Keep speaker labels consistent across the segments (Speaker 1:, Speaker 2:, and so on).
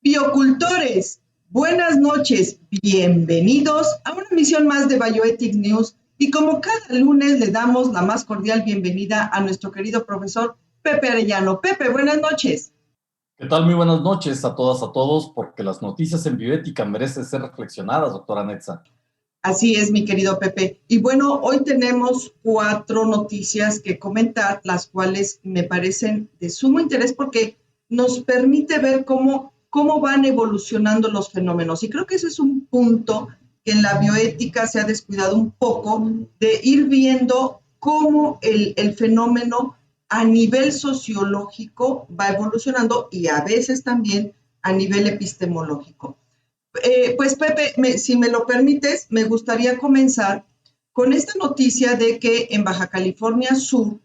Speaker 1: Biocultores, buenas noches, bienvenidos a una emisión más de Bioethics News y como cada lunes le damos la más cordial bienvenida a nuestro querido profesor Pepe Arellano. Pepe, buenas noches.
Speaker 2: ¿Qué tal? Muy buenas noches a todas, a todos, porque las noticias en bioética merecen ser reflexionadas, doctora Netza.
Speaker 1: Así es, mi querido Pepe. Y bueno, hoy tenemos 4 noticias que comentar, las cuales me parecen de sumo interés porque nos permite ver cómo van evolucionando los fenómenos. Y creo que ese es un punto que en la bioética se ha descuidado un poco, de ir viendo cómo el fenómeno a nivel sociológico va evolucionando y a veces también a nivel epistemológico. Pues Pepe, si me lo permites, me gustaría comenzar con esta noticia de que en Baja California Sur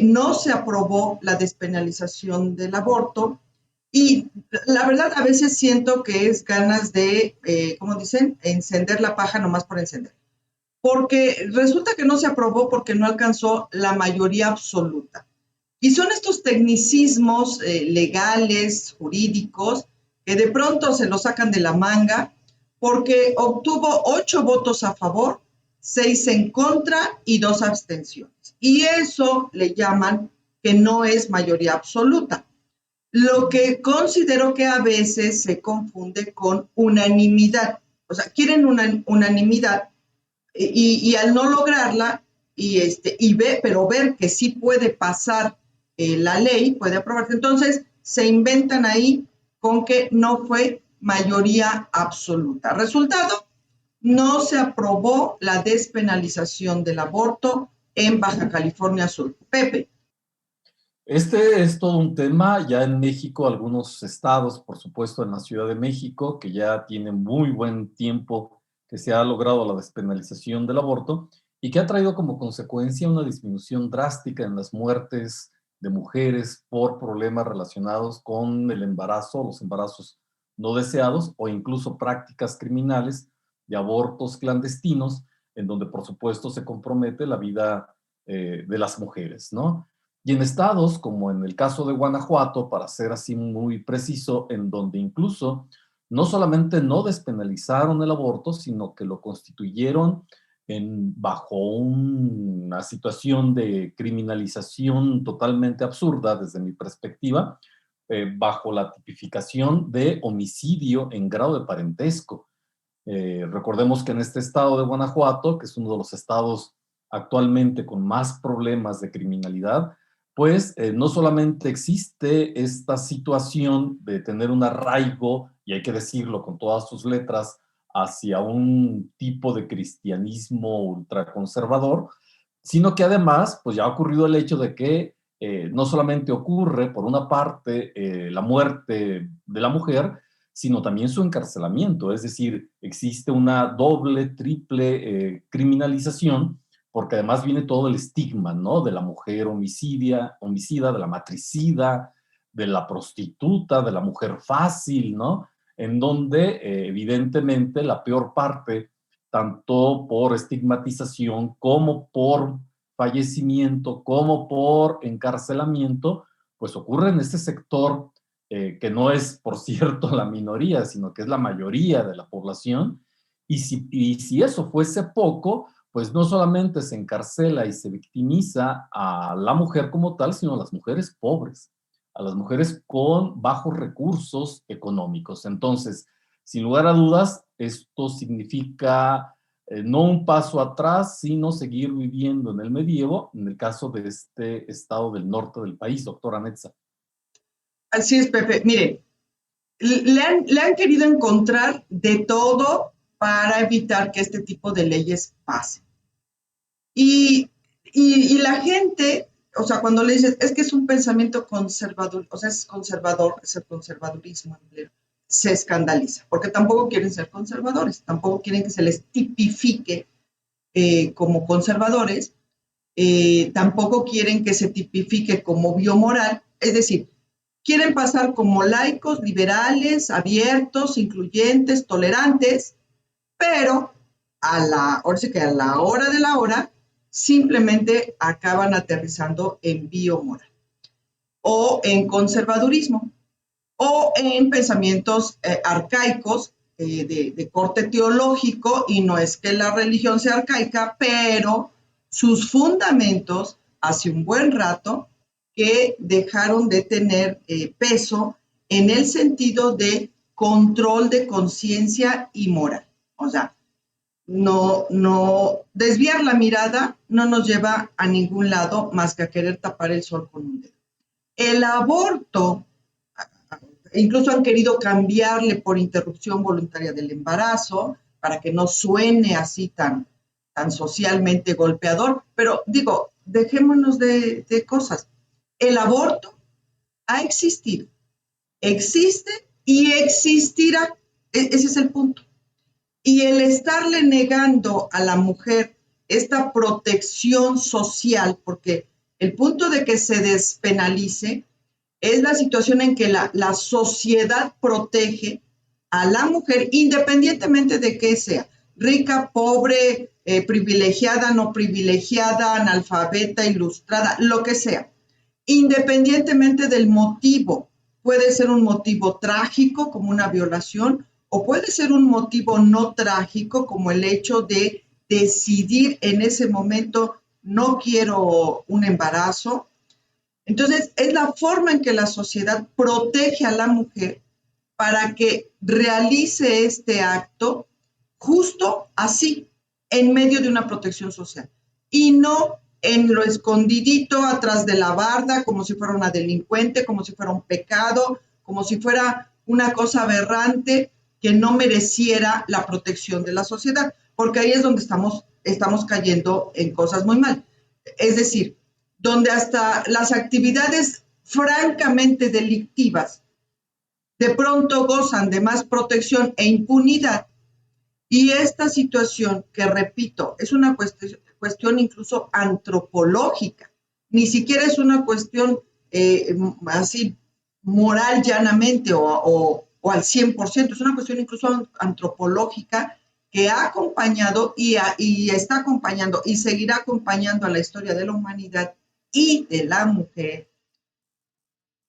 Speaker 1: no se aprobó la despenalización del aborto y la verdad a veces siento que es ganas de, ¿cómo dicen? Encender la paja nomás por encender. Porque resulta que no se aprobó porque no alcanzó la mayoría absoluta. Y son estos tecnicismos legales, jurídicos, que de pronto se lo sacan de la manga, porque obtuvo 8 votos a favor, 6 en contra y 2 abstenciones. Y eso le llaman que no es mayoría absoluta. Lo que considero que a veces se confunde con unanimidad. O sea, quieren una unanimidad y al no lograrla, pero ver que sí puede pasar la ley, puede aprobarse, entonces se inventan ahí con que no fue mayoría absoluta. Resultado, no se aprobó la despenalización del aborto en Baja California Sur. Pepe.
Speaker 2: Este es todo un tema, ya en México, algunos estados, por supuesto en la Ciudad de México, que ya tienen muy buen tiempo que se ha logrado la despenalización del aborto y que ha traído como consecuencia una disminución drástica en las muertes de mujeres por problemas relacionados con el embarazo, los embarazos no deseados o incluso prácticas criminales de abortos clandestinos, en donde por supuesto se compromete la vida de las mujeres, ¿no? Y en estados, como en el caso de Guanajuato, para ser así muy preciso, en donde incluso no solamente no despenalizaron el aborto, sino que lo constituyeron bajo una situación de criminalización totalmente absurda desde mi perspectiva, bajo la tipificación de homicidio en grado de parentesco. Recordemos que en este estado de Guanajuato, que es uno de los estados actualmente con más problemas de criminalidad, pues no solamente existe esta situación de tener un arraigo, y hay que decirlo con todas sus letras, hacia un tipo de cristianismo ultraconservador, sino que además, pues ya ha ocurrido el hecho de que no solamente ocurre, por una parte, la muerte de la mujer, sino también su encarcelamiento, es decir, existe una doble, triple criminalización, porque además viene todo el estigma, ¿no? De la mujer homicida, de la matricida, de la prostituta, de la mujer fácil, ¿no? En donde evidentemente la peor parte, tanto por estigmatización como por fallecimiento, como por encarcelamiento, pues ocurre en este sector que no es, por cierto, la minoría, sino que es la mayoría de la población. Y si eso fuese poco, pues no solamente se encarcela y se victimiza a la mujer como tal, sino a las mujeres pobres, a las mujeres con bajos recursos económicos. Entonces, sin lugar a dudas, esto significa no un paso atrás, sino seguir viviendo en el medievo, en el caso de este estado del norte del país, doctora Netza.
Speaker 1: Así es, Pepe. Mire, le han querido encontrar de todo para evitar que este tipo de leyes pasen. Y la gente, o sea, cuando le dices, es que es un pensamiento conservador, o sea, es conservador, es el conservadurismo, se escandaliza, porque tampoco quieren ser conservadores, tampoco quieren que se les tipifique como conservadores, tampoco quieren que se tipifique como biomoral, es decir, quieren pasar como laicos, liberales, abiertos, incluyentes, tolerantes, pero ahora sí que a la hora de la hora, simplemente acaban aterrizando en biomoral o en conservadurismo. o en pensamientos arcaicos de corte teológico, y no es que la religión sea arcaica, pero sus fundamentos hace un buen rato que dejaron de tener peso en el sentido de control de conciencia y moral. O sea, no desviar la mirada no nos lleva a ningún lado más que a querer tapar el sol con un dedo. El aborto, incluso han querido cambiarle por interrupción voluntaria del embarazo para que no suene así tan socialmente golpeador, pero digo, dejémonos de cosas. El aborto ha existido, existe y existirá. Ese es el punto. Y el estarle negando a la mujer esta protección social, porque el punto de que se despenalice es la situación en que la sociedad protege a la mujer independientemente de qué sea, rica, pobre, privilegiada, no privilegiada, analfabeta, ilustrada, lo que sea, independientemente del motivo. Puede ser un motivo trágico como una violación o puede ser un motivo no trágico como el hecho de decidir en ese momento no quiero un embarazo. Entonces, es la forma en que la sociedad protege a la mujer para que realice este acto justo así, en medio de una protección social, y no en lo escondidito atrás de la barda, como si fuera una delincuente, como si fuera un pecado, como si fuera una cosa aberrante que no mereciera la protección de la sociedad, porque ahí es donde estamos cayendo en cosas muy mal. Es decir, donde hasta las actividades francamente delictivas de pronto gozan de más protección e impunidad. Y esta situación, que repito, es una cuestión incluso antropológica, ni siquiera es una cuestión así moral llanamente o al 100%, es una cuestión incluso antropológica que ha acompañado y está acompañando y seguirá acompañando a la historia de la humanidad y de la mujer.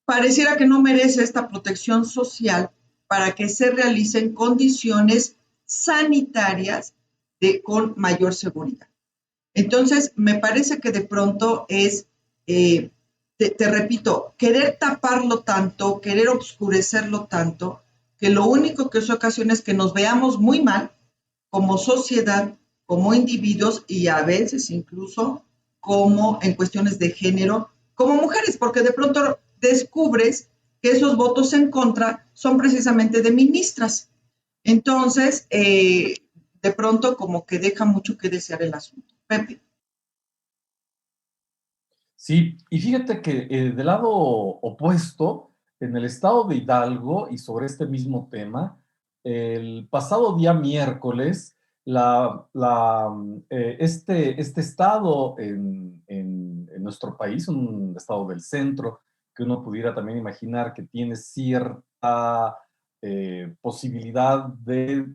Speaker 1: Pareciera que no merece esta protección social para que se realicen condiciones sanitarias con mayor seguridad. Entonces, me parece que de pronto es, te repito, querer taparlo tanto, querer obscurecerlo tanto, que lo único que eso ocasiona es que nos veamos muy mal como sociedad, como individuos y a veces incluso como en cuestiones de género, como mujeres, porque de pronto descubres que esos votos en contra son precisamente de ministras. Entonces, de pronto como que deja mucho que desear el asunto. Pepe.
Speaker 2: Sí, y fíjate que del lado opuesto, en el estado de Hidalgo y sobre este mismo tema, el pasado día miércoles, este estado en nuestro país, un estado del centro, que uno pudiera también imaginar que tiene cierta posibilidad de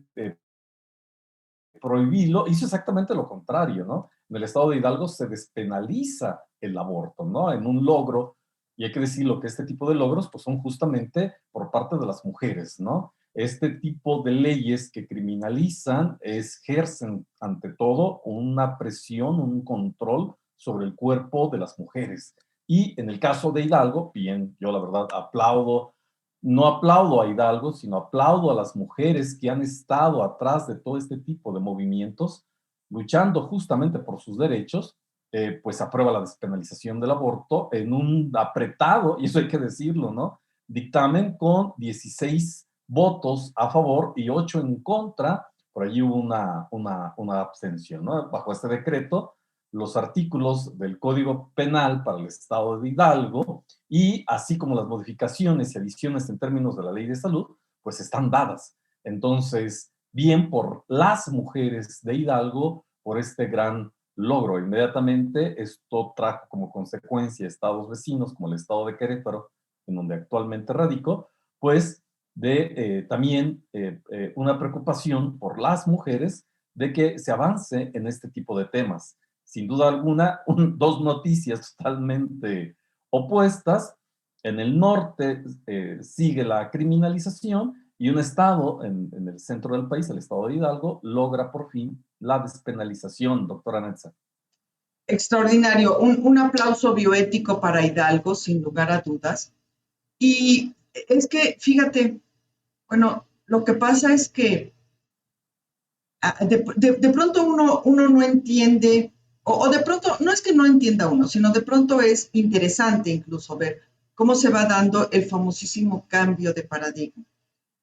Speaker 2: prohibirlo, hizo exactamente lo contrario, ¿no? En el estado de Hidalgo se despenaliza el aborto, ¿no? En un logro, y hay que decirlo que este tipo de logros pues son justamente por parte de las mujeres, ¿no? Este tipo de leyes que criminalizan ejercen ante todo una presión, un control sobre el cuerpo de las mujeres. Y en el caso de Hidalgo, bien, yo la verdad aplaudo, no aplaudo a Hidalgo, sino aplaudo a las mujeres que han estado atrás de todo este tipo de movimientos, luchando justamente por sus derechos, pues aprueba la despenalización del aborto en un apretado, y eso hay que decirlo, ¿no? Dictamen con 16 votos a favor y 8 en contra, por allí hubo una abstención, ¿no? Bajo este decreto, los artículos del Código Penal para el Estado de Hidalgo y así como las modificaciones y adiciones en términos de la ley de salud, pues están dadas. Entonces, bien por las mujeres de Hidalgo, por este gran logro. Inmediatamente esto trajo como consecuencia estados vecinos como el estado de Querétaro, en donde actualmente radico, pues de también una preocupación por las mujeres de que se avance en este tipo de temas. Sin duda alguna, dos noticias totalmente opuestas. En el norte sigue la criminalización y un estado en el centro del país, el estado de Hidalgo, logra por fin la despenalización, doctora Netza.
Speaker 1: Extraordinario. Un aplauso bioético para Hidalgo, sin lugar a dudas. Y es que, fíjate, bueno, lo que pasa es que de pronto uno no entiende, o de pronto, no es que no entienda uno, sino de pronto es interesante incluso ver cómo se va dando el famosísimo cambio de paradigma.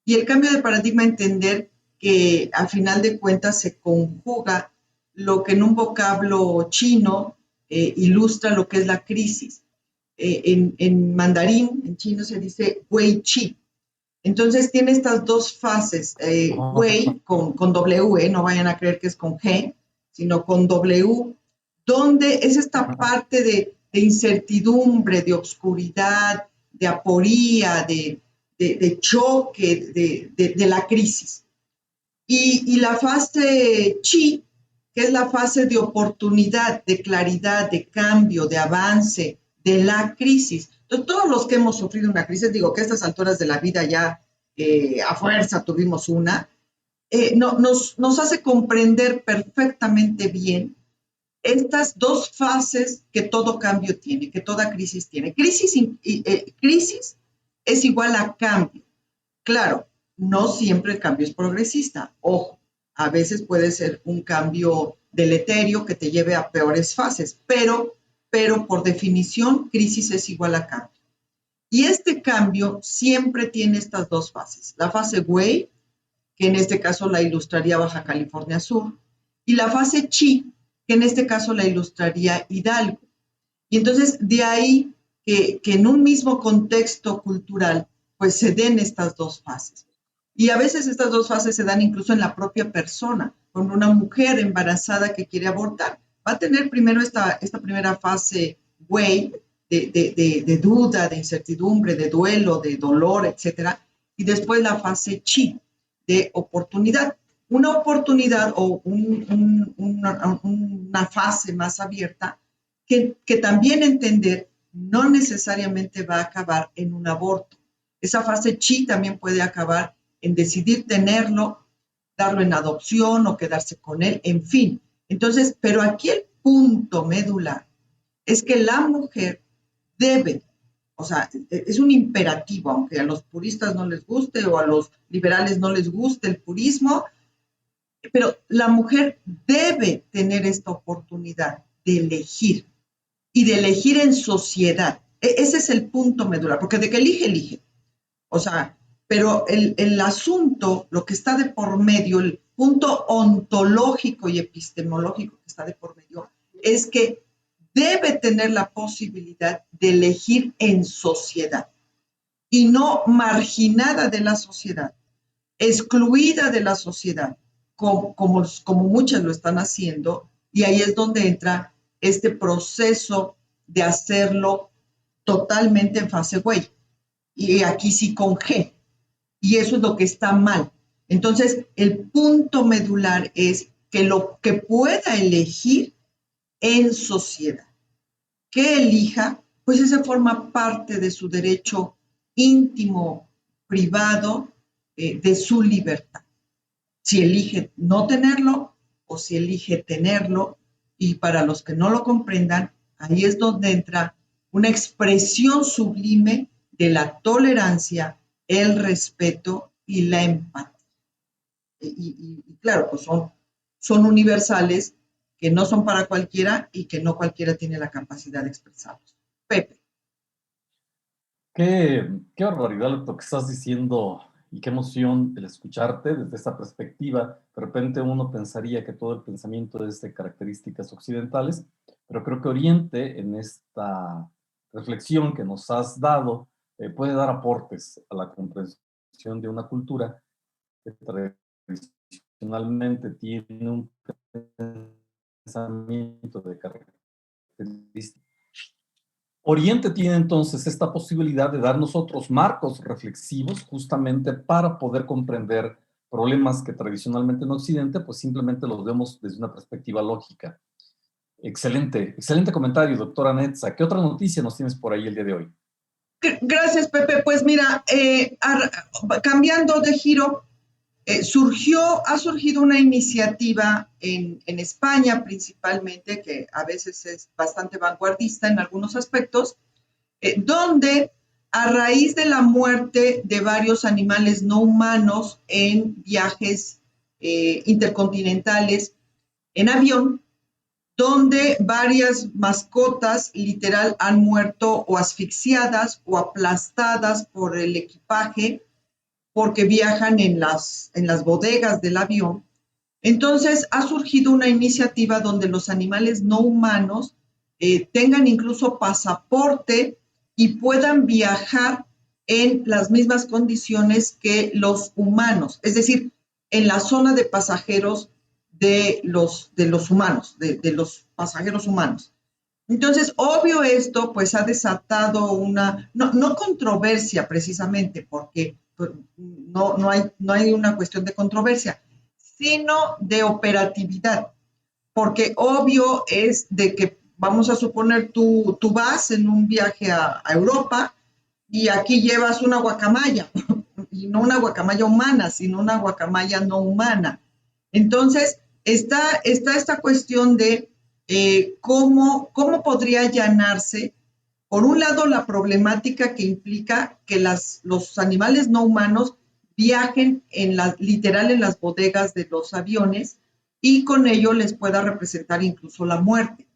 Speaker 1: Y el cambio de paradigma, entender que a final de cuentas se conjuga lo que en un vocablo chino ilustra lo que es la crisis. En mandarín, en chino, se dice wei chi. Entonces tiene estas dos fases, wei con W, no vayan a creer que es con G, sino con W, donde es esta parte de incertidumbre, de obscuridad, de aporía, de choque, de la crisis. Y la fase chi, que es la fase de oportunidad, de claridad, de cambio, de avance, de la crisis. Entonces, todos los que hemos sufrido una crisis, digo que a estas alturas de la vida ya a fuerza tuvimos una, nos hace comprender perfectamente bien estas dos fases que todo cambio tiene, que toda crisis tiene. Crisis es igual a cambio. Claro, no siempre el cambio es progresista. Ojo, a veces puede ser un cambio deleterio que te lleve a peores fases, pero por definición, crisis es igual a cambio. Y este cambio siempre tiene estas dos fases. La fase Wei, que en este caso la ilustraría Baja California Sur, y la fase Chi, que en este caso la ilustraría Hidalgo. Y entonces de ahí que en un mismo contexto cultural pues se den estas dos fases. Y a veces estas dos fases se dan incluso en la propia persona, con una mujer embarazada que quiere abortar. Va a tener primero esta primera fase Wei, de duda, de incertidumbre, de duelo, de dolor, etcétera, y después la fase Chi, de oportunidad. Una oportunidad o una fase más abierta que también entender no necesariamente va a acabar en un aborto. Esa fase chi también puede acabar en decidir tenerlo, darlo en adopción o quedarse con él, en fin. Entonces, pero aquí el punto medular es que la mujer debe, o sea, es un imperativo, aunque a los puristas no les guste o a los liberales no les guste el purismo, pero la mujer debe tener esta oportunidad de elegir y de elegir en sociedad. Ese es el punto medular, porque de que elige, elige. O sea, pero el asunto, lo que está de por medio, el punto ontológico y epistemológico que está de por medio, es que debe tener la posibilidad de elegir en sociedad y no marginada de la sociedad, excluida de la sociedad, como muchas lo están haciendo, y ahí es donde entra este proceso de hacerlo totalmente en fase Wei. Y aquí sí con G. Y eso es lo que está mal. Entonces, el punto medular es que lo que pueda elegir en sociedad, que elija, pues ese forma parte de su derecho íntimo, privado, de su libertad. Si elige no tenerlo o si elige tenerlo, y para los que no lo comprendan, ahí es donde entra una expresión sublime de la tolerancia, el respeto y la empatía. Y claro, pues son universales que no son para cualquiera y que no cualquiera tiene la capacidad de expresarlos. Pepe.
Speaker 2: Qué barbaridad lo que estás diciendo y qué emoción el escucharte desde esta perspectiva. De repente uno pensaría que todo el pensamiento es de características occidentales, pero creo que Oriente en esta reflexión que nos has dado puede dar aportes a la comprensión de una cultura que tradicionalmente tiene un pensamiento de características. Oriente tiene entonces esta posibilidad de darnos otros marcos reflexivos justamente para poder comprender problemas que tradicionalmente en Occidente pues simplemente los vemos desde una perspectiva lógica. Excelente, excelente comentario, doctora Netza. ¿Qué otra noticia nos tienes por ahí el día de hoy?
Speaker 1: Gracias, Pepe. Pues mira, cambiando de giro, ha surgido una iniciativa en España principalmente, que a veces es bastante vanguardista en algunos aspectos, donde a raíz de la muerte de varios animales no humanos en viajes intercontinentales en avión, donde varias mascotas literal han muerto o asfixiadas o aplastadas por el equipaje porque viajan en las bodegas del avión. Entonces ha surgido una iniciativa donde los animales no humanos tengan incluso pasaporte y puedan viajar en las mismas condiciones que los humanos, es decir, en la zona de pasajeros de los humanos, de los pasajeros humanos. Entonces, obvio esto pues ha desatado no controversia precisamente, porque pues, no hay una cuestión de controversia, sino de operatividad, porque obvio es de que, vamos a suponer, tú vas en un viaje a Europa y aquí llevas una guacamaya, y no una guacamaya humana, sino una guacamaya no humana. Entonces, está esta cuestión de cómo podría allanarse, por un lado, la problemática que implica que los animales no humanos viajen literal en las bodegas de los aviones y con ello les pueda representar incluso la muerte.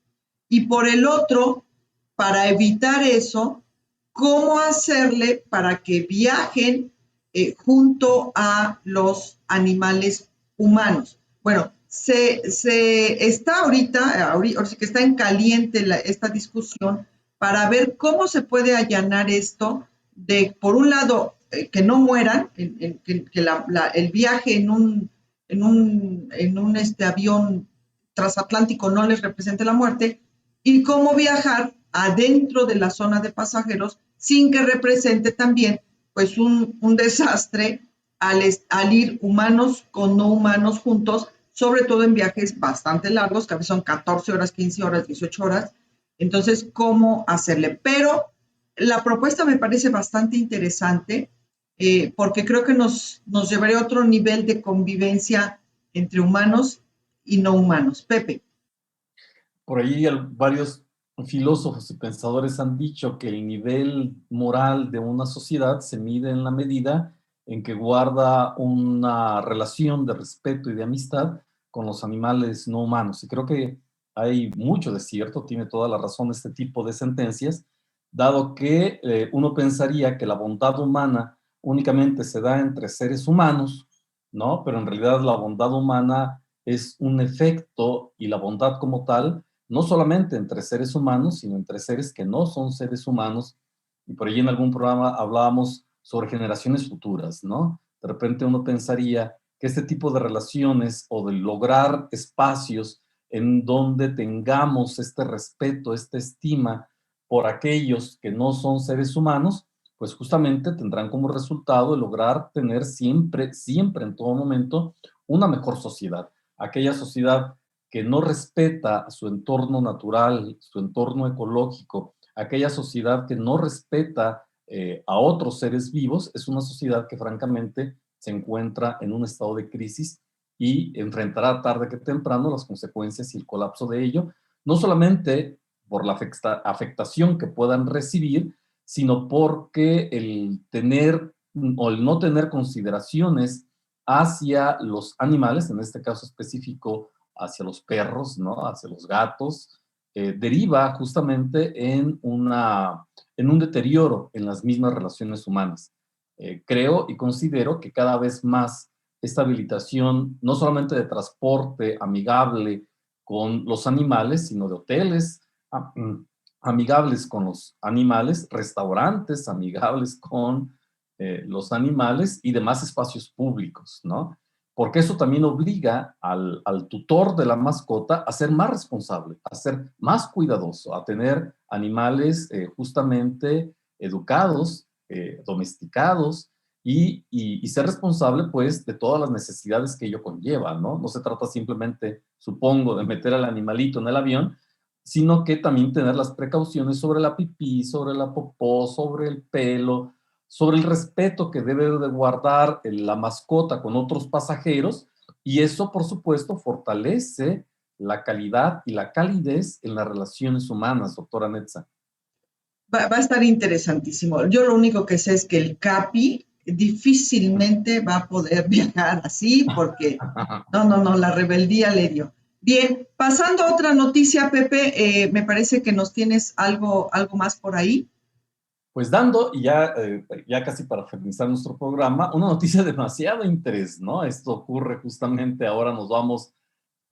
Speaker 1: Y por el otro, para evitar eso, cómo hacerle para que viajen junto a los animales humanos. Bueno, se está ahora sí que está en caliente esta discusión para ver cómo se puede allanar esto de, por un lado, que no mueran, el viaje en un avión transatlántico no les represente la muerte, y cómo viajar adentro de la zona de pasajeros sin que represente también pues un desastre al ir humanos con no humanos juntos, sobre todo en viajes bastante largos, que a veces son 14 horas, 15 horas, 18 horas. Entonces, ¿cómo hacerle? Pero la propuesta me parece bastante interesante porque creo que nos llevaría a otro nivel de convivencia entre humanos y no humanos. Pepe.
Speaker 2: Por ahí varios filósofos y pensadores han dicho que el nivel moral de una sociedad se mide en la medida en que guarda una relación de respeto y de amistad con los animales no humanos. Y creo que hay mucho de cierto, tiene toda la razón este tipo de sentencias, dado que uno pensaría que la bondad humana únicamente se da entre seres humanos, ¿no? Pero en realidad la bondad humana es un efecto y la bondad como tal no solamente entre seres humanos, sino entre seres que no son seres humanos. Y por ahí en algún programa hablábamos sobre generaciones futuras, ¿no? De repente uno pensaría que este tipo de relaciones o de lograr espacios en donde tengamos este respeto, esta estima por aquellos que no son seres humanos, pues justamente tendrán como resultado el lograr tener siempre, siempre en todo momento una mejor sociedad. Aquella sociedad que no respeta su entorno natural, su entorno ecológico, aquella sociedad que no respeta a otros seres vivos, es una sociedad que francamente se encuentra en un estado de crisis y enfrentará tarde que temprano las consecuencias y el colapso de ello, no solamente por la afectación que puedan recibir, sino porque el tener o el no tener consideraciones hacia los animales, en este caso específico hacia los perros, ¿no? Hacia los gatos, deriva justamente en un deterioro en las mismas relaciones humanas. Creo y considero que cada vez más esta habilitación, no solamente de transporte amigable con los animales, sino de hoteles amigables con los animales, restaurantes amigables con los animales y demás espacios públicos, ¿no? Porque eso también obliga al tutor de la mascota a ser más responsable, a ser más cuidadoso, a tener animales justamente educados, domesticados y ser responsable pues de todas las necesidades que ello conlleva, ¿no? No se trata simplemente, supongo, de meter al animalito en el avión sino que también tener las precauciones sobre la pipí, sobre la popó, sobre el pelo, sobre el respeto que debe de guardar la mascota con otros pasajeros, y eso, por supuesto, fortalece la calidad y la calidez en las relaciones humanas, doctora Netza.
Speaker 1: Va a estar interesantísimo. Yo lo único que sé es que el Capi difícilmente va a poder viajar así porque no, la rebeldía le dio. Bien, pasando a otra noticia, Pepe, me parece que nos tienes algo más por ahí.
Speaker 2: Pues dando, y ya casi para finalizar nuestro programa, una noticia de demasiado interés, ¿no? Esto ocurre justamente ahora, nos vamos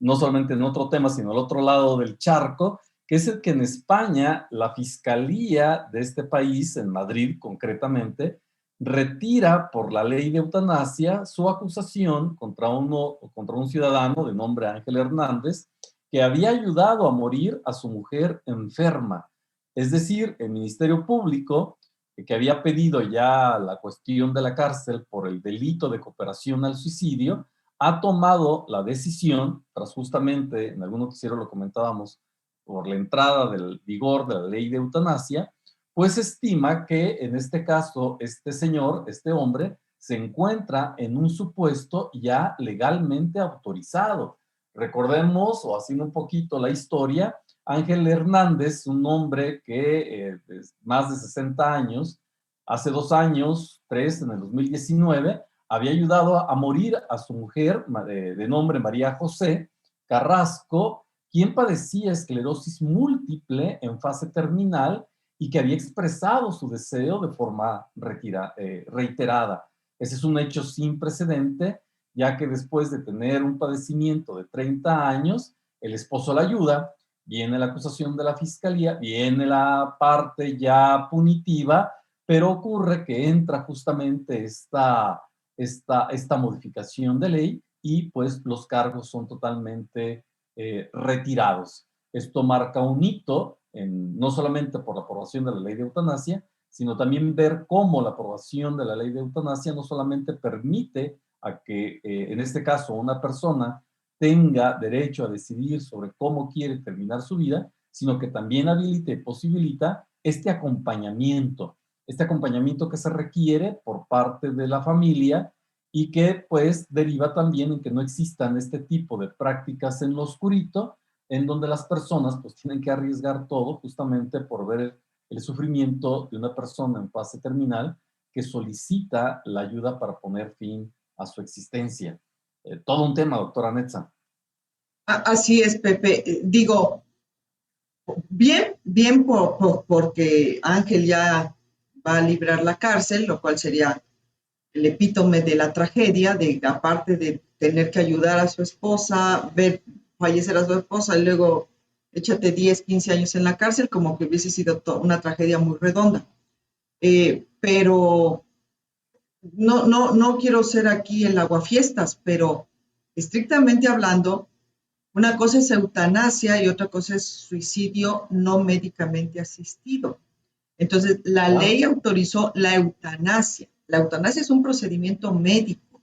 Speaker 2: no solamente en otro tema, sino al otro lado del charco, que es el que en España la fiscalía de este país, en Madrid concretamente, retira por la ley de eutanasia su acusación contra un ciudadano de nombre Ángel Hernández, que había ayudado a morir a su mujer enferma. Es decir, el Ministerio Público, que había pedido ya la cuestión de la cárcel por el delito de cooperación al suicidio, ha tomado la decisión, tras justamente, en algún noticiero lo comentábamos, por la entrada del vigor de la ley de eutanasia, pues estima que en este caso, este señor, este hombre, se encuentra en un supuesto ya legalmente autorizado. Recordemos, o haciendo un poquito la historia, Ángel Hernández, un hombre que es más de 60 años, hace 2 años, 3, en el 2019, había ayudado a morir a su mujer de nombre María José Carrasco, quien padecía esclerosis múltiple en fase terminal y que había expresado su deseo de forma reiterada. Ese es un hecho sin precedente, ya que después de tener un padecimiento de 30 años, el esposo la ayuda, viene la acusación de la fiscalía, viene la parte ya punitiva, pero ocurre que entra justamente esta modificación de ley y pues los cargos son totalmente retirados. Esto marca un hito, no solamente por la aprobación de la ley de eutanasia, sino también ver cómo la aprobación de la ley de eutanasia no solamente permite a que, en este caso, una persona tenga derecho a decidir sobre cómo quiere terminar su vida, sino que también habilita y posibilita este acompañamiento que se requiere por parte de la familia y que pues deriva también en que no existan este tipo de prácticas en lo oscurito, en donde las personas pues tienen que arriesgar todo justamente por ver el sufrimiento de una persona en fase terminal que solicita la ayuda para poner fin a su existencia. Todo un tema, doctora Netza.
Speaker 1: Así es, Pepe. Digo, bien porque Ángel ya va a librar la cárcel, lo cual sería el epítome de la tragedia, de aparte de tener que ayudar a su esposa, ver fallecer a su esposa y luego échate 10, 15 años en la cárcel, como que hubiese sido una tragedia muy redonda. Pero no quiero ser aquí el aguafiestas, pero estrictamente hablando, una cosa es eutanasia y otra cosa es suicidio no médicamente asistido. Entonces, la ley autorizó la eutanasia. La eutanasia es un procedimiento médico.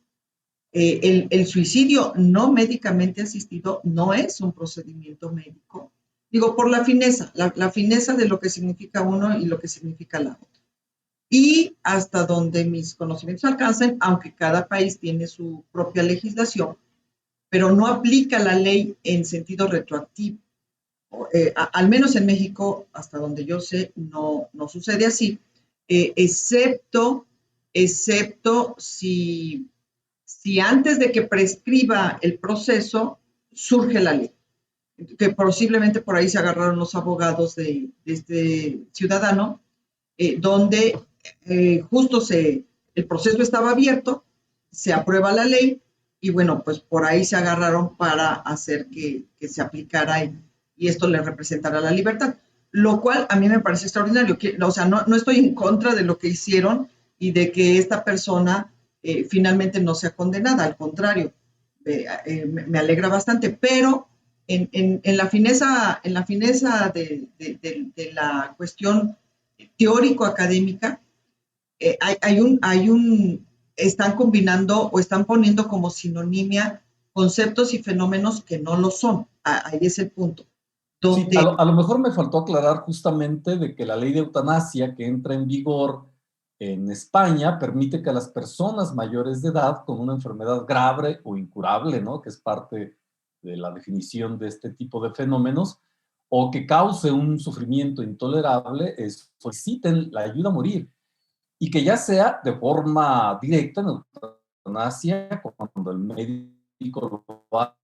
Speaker 1: El suicidio no médicamente asistido no es un procedimiento médico. Digo, por la fineza de lo que significa uno y lo que significa la otra. Y hasta donde mis conocimientos alcancen, aunque cada país tiene su propia legislación, pero no aplica la ley en sentido retroactivo. Al menos en México, hasta donde yo sé, no sucede así, excepto si antes de que prescriba el proceso surge la ley, que posiblemente por ahí se agarraron los abogados de este ciudadano, donde justo el proceso estaba abierto, se aprueba la ley y bueno, pues por ahí se agarraron para hacer que se aplicara y esto le representará la libertad, lo cual a mí me parece extraordinario. O sea, no estoy en contra de lo que hicieron y de que esta persona finalmente no sea condenada, al contrario, me alegra bastante, pero en la fineza de la cuestión teórico-académica, están combinando o están poniendo como sinonimia conceptos y fenómenos que no lo son. Ahí es el punto.
Speaker 2: Sí,
Speaker 1: donde
Speaker 2: a lo mejor me faltó aclarar justamente de que la ley de eutanasia que entra en vigor en España permite que a las personas mayores de edad con una enfermedad grave o incurable, ¿no? Que es parte de la definición de este tipo de fenómenos, o que cause un sufrimiento intolerable, soliciten la ayuda a morir y que ya sea de forma directa en eutanasia, cuando el médico lo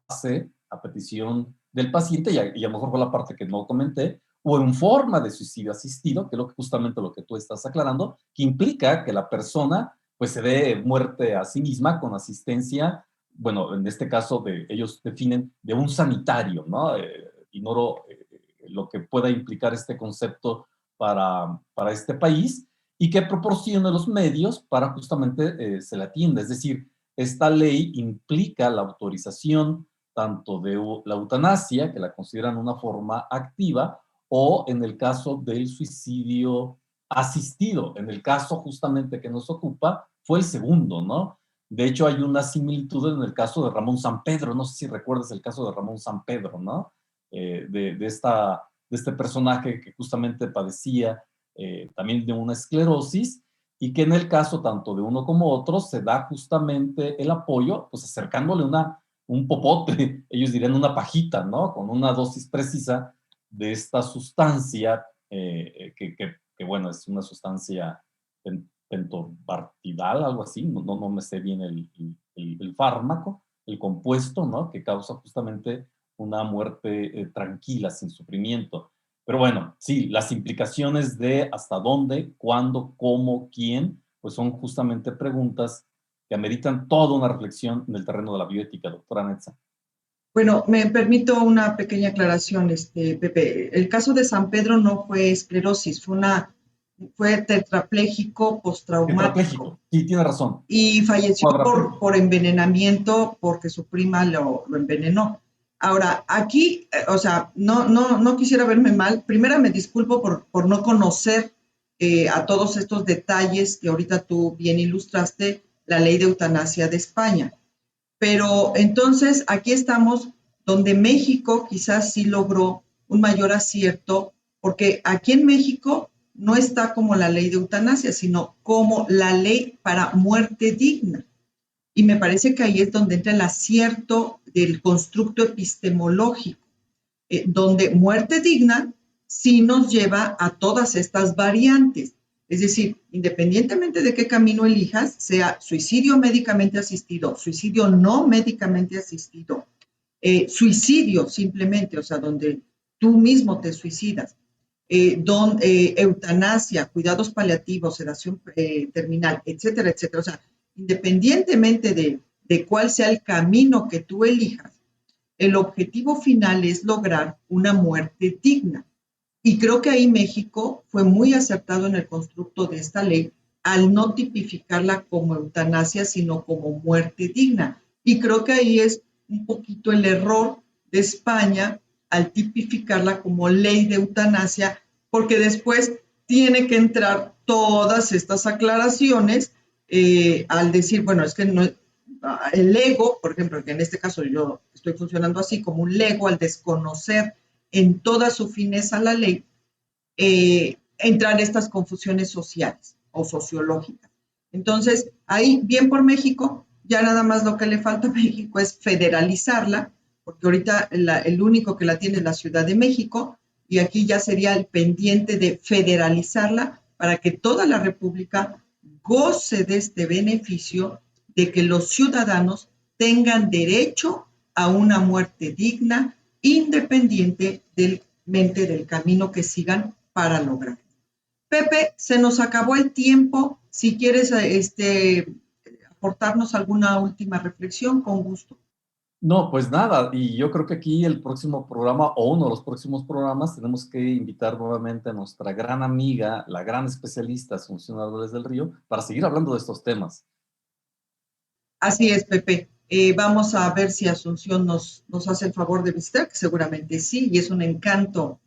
Speaker 2: hace a petición del paciente, y a lo mejor fue la parte que no comenté, o en forma de suicidio asistido, que es justamente lo que tú estás aclarando, que implica que la persona pues se dé muerte a sí misma con asistencia, bueno, en este caso ellos definen de un sanitario, ¿no? Ignoro lo que pueda implicar este concepto para este país, y que proporcione los medios para justamente se le atienda. Es decir, esta ley implica la autorización tanto de la eutanasia, que la consideran una forma activa, o en el caso del suicidio asistido. En el caso justamente que nos ocupa, fue el segundo, ¿no? De hecho, hay una similitud en el caso de Ramón Sampedro. No sé si recuerdas el caso de Ramón Sampedro, ¿no? De este personaje que justamente padecía también de una esclerosis, y que en el caso tanto de uno como otro se da justamente el apoyo, pues acercándole un popote, ellos dirían una pajita, ¿no? Con una dosis precisa de esta sustancia, que bueno, es una sustancia pentobarbital, algo así, no me sé bien el fármaco, el compuesto, ¿no? Que causa justamente una muerte tranquila, sin sufrimiento. Pero bueno, sí, las implicaciones de hasta dónde, cuándo, cómo, quién, pues son justamente preguntas que ameritan toda una reflexión en el terreno de la bioética, doctora Netza.
Speaker 1: bueno, me permito una pequeña aclaración, Pepe. El caso de San Pedro no fue esclerosis, fue tetrapléjico postraumático
Speaker 2: Tetrapléjico, sí, tiene razón.
Speaker 1: y falleció
Speaker 2: Cuadrapléjico.
Speaker 1: por envenenamiento porque su prima lo envenenó. Ahora, aquí, o sea, no quisiera verme mal. Primero me disculpo por no conocer a todos estos detalles que ahorita tú bien ilustraste, la ley de eutanasia de España. Pero entonces aquí estamos donde México quizás sí logró un mayor acierto, porque aquí en México no está como la ley de eutanasia, sino como la ley para muerte digna. Y me parece que ahí es donde entra el acierto del constructo epistemológico, donde muerte digna sí nos lleva a todas estas variantes. Es decir, independientemente de qué camino elijas, sea suicidio médicamente asistido, suicidio no médicamente asistido, suicidio simplemente, o sea, donde tú mismo te suicidas, eutanasia, cuidados paliativos, sedación terminal, etcétera, etcétera. O sea, independientemente de cuál sea el camino que tú elijas, el objetivo final es lograr una muerte digna. Y creo que ahí México fue muy acertado en el constructo de esta ley al no tipificarla como eutanasia, sino como muerte digna. Y creo que ahí es un poquito el error de España al tipificarla como ley de eutanasia, porque después tiene que entrar todas estas aclaraciones al decir, bueno, es que no, el ego, por ejemplo, que en este caso yo estoy funcionando así como un lego al desconocer en toda su fineza la ley, entrar estas confusiones sociales o sociológicas. Entonces, ahí, bien por México, ya nada más lo que le falta a México es federalizarla, porque ahorita el único que la tiene es la Ciudad de México, y aquí ya sería el pendiente de federalizarla para que toda la República goce de este beneficio de que los ciudadanos tengan derecho a una muerte digna, independientemente del camino que sigan para lograr. Pepe, se nos acabó el tiempo. Si quieres aportarnos alguna última reflexión, con gusto.
Speaker 2: No, pues nada, y yo creo que aquí el próximo programa o uno de los próximos programas tenemos que invitar nuevamente a nuestra gran amiga, la gran especialista Asunción Álvarez del Río, para seguir hablando de estos temas.
Speaker 1: Así es, Pepe. Vamos a ver si Asunción nos hace el favor de visitar, que seguramente sí, y es un encanto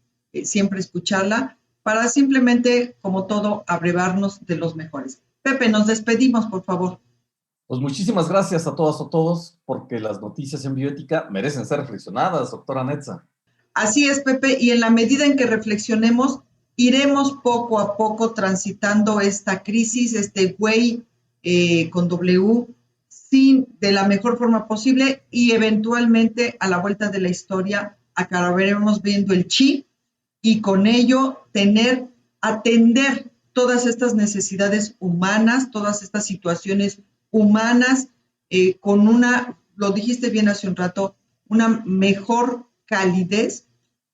Speaker 1: siempre escucharla, para simplemente, como todo, abrevarnos de los mejores. Pepe, nos despedimos, por favor.
Speaker 2: Pues muchísimas gracias a todas o todos, porque las noticias en bioética merecen ser reflexionadas, doctora Netza.
Speaker 1: Así es, Pepe, y en la medida en que reflexionemos, iremos poco a poco transitando esta crisis, este güey con W, de la mejor forma posible y eventualmente a la vuelta de la historia acabaremos viendo el chi y con ello atender todas estas necesidades humanas, todas estas situaciones humanas con lo dijiste bien hace un rato, una mejor calidez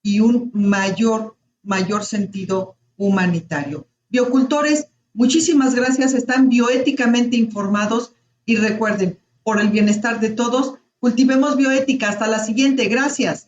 Speaker 1: y un mayor sentido humanitario. Biocultores, muchísimas gracias, están bioéticamente informados y recuerden, por el bienestar de todos, cultivemos bioética. Hasta la siguiente, gracias.